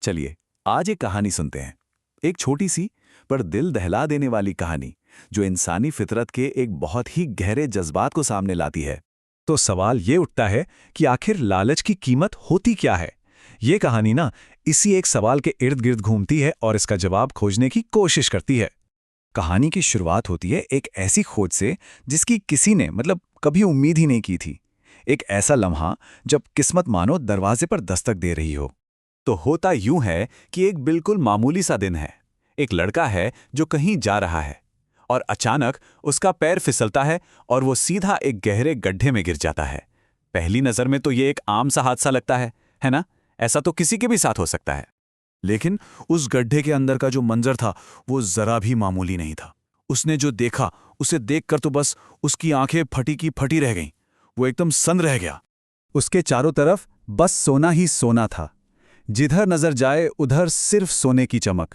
चलिए, आज एक कहानी सुनते हैं। एक छोटी सी पर दिल दहला देने वाली कहानी जो इंसानी फितरत के एक बहुत ही गहरे जज्बात को सामने लाती है। तो सवाल ये उठता है कि आखिर लालच की कीमत होती क्या है। ये कहानी ना इसी एक सवाल के इर्द गिर्द घूमती है और इसका जवाब खोजने की कोशिश करती है। कहानी की शुरुआत होती है एक ऐसी खोज से जिसकी किसी ने कभी उम्मीद ही नहीं की थी। एक ऐसा लम्हा जब किस्मत मानो दरवाजे पर दस्तक दे रही हो। तो होता यूं है कि एक बिल्कुल मामूली सा दिन है। एक लड़का है जो कहीं जा रहा है और अचानक उसका पैर फिसलता है और वो सीधा एक गहरे गड्ढे में गिर जाता है। पहली नज़र में तो ये एक आम सा हादसा लगता है ना? ऐसा तो किसी के भी साथ हो सकता है। लेकिन उस गड्ढे के अंदर का जो मंजर था वो जरा भी मामूली नहीं था। उसने जो देखा उसे देखकर तो बस उसकी आंखें फटी की फटी रह गईं। वो एकदम सन्न रह गया। उसके चारों तरफ बस सोना ही सोना था। जिधर नजर जाए उधर सिर्फ सोने की चमक।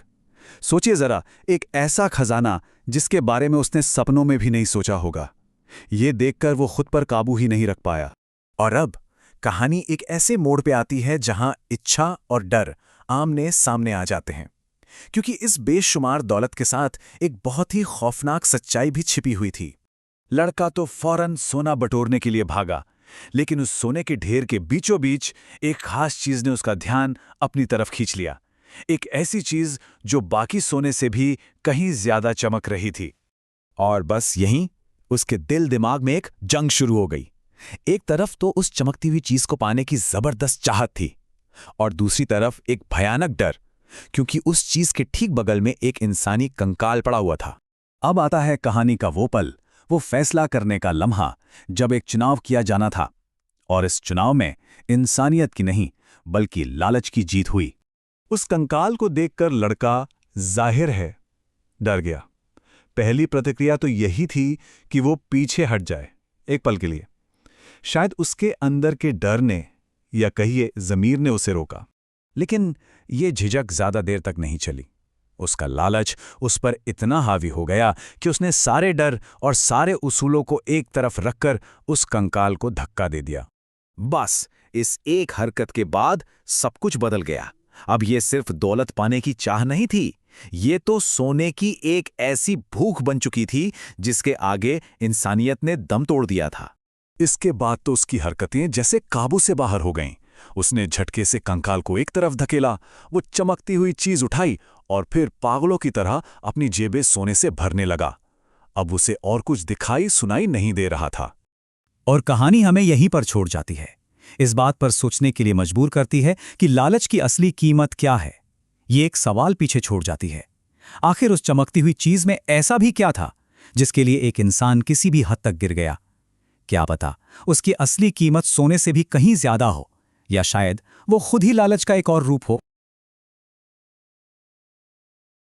सोचिए जरा, एक ऐसा खजाना जिसके बारे में उसने सपनों में भी नहीं सोचा होगा। ये देखकर वो खुद पर काबू ही नहीं रख पाया। और अब कहानी एक ऐसे मोड़ पे आती है जहां इच्छा और डर आमने सामने आ जाते हैं, क्योंकि इस बेशुमार दौलत के साथ एक बहुत ही खौफनाक सच्चाई भी छिपी हुई थी। लड़का तो फौरन सोना बटोरने के लिए भागा, लेकिन उस सोने के ढेर के बीचों बीच एक खास चीज ने उसका ध्यान अपनी तरफ खींच लिया। एक ऐसी चीज जो बाकी सोने से भी कहीं ज्यादा चमक रही थी। और बस यहीं उसके दिल दिमाग में एक जंग शुरू हो गई। एक तरफ तो उस चमकती हुई चीज को पाने की जबरदस्त चाहत थी और दूसरी तरफ एक भयानक डर, क्योंकि उस चीज के ठीक बगल में एक इंसानी कंकाल पड़ा हुआ था। अब आता है कहानी का वो पल, वो फैसला करने का लम्हा जब एक चुनाव किया जाना था। और इस चुनाव में इंसानियत की नहीं बल्कि लालच की जीत हुई। उस कंकाल को देखकर लड़का जाहिर है डर गया। पहली प्रतिक्रिया तो यही थी कि वो पीछे हट जाए एक पल के लिए। शायद उसके अंदर के डर ने या कहिए ज़मीर ने उसे रोका। लेकिन ये झिझक ज्यादा देर तक नहीं चली। उसका लालच उस पर इतना हावी हो गया कि उसने सारे डर और सारे उसूलों को एक तरफ रखकर उस कंकाल को धक्का दे दिया। बस इस एक हरकत के बाद सब कुछ बदल गया। अब ये सिर्फ दौलत पाने की चाह नहीं थी, ये तो सोने की एक ऐसी भूख बन चुकी थी जिसके आगे इंसानियत ने दम तोड़ दिया था। इसके बाद तो उसकी हरकतें जैसे काबू से बाहर हो गईं। उसने झटके से कंकाल को एक तरफ धकेला, वो चमकती हुई चीज उठाई और फिर पागलों की तरह अपनी जेबें सोने से भरने लगा। अब उसे और कुछ दिखाई सुनाई नहीं दे रहा था। और कहानी हमें यहीं पर छोड़ जाती है। इस बात पर सोचने के लिए मजबूर करती है कि लालच की असली कीमत क्या है। ये एक सवाल पीछे छोड़ जाती है, आखिर उस चमकती हुई चीज में ऐसा भी क्या था जिसके लिए एक इंसान किसी भी हद तक गिर गया। क्या पता उसकी असली कीमत सोने से भी कहीं ज्यादा हो, या शायद वो खुद ही लालच का एक और रूप हो।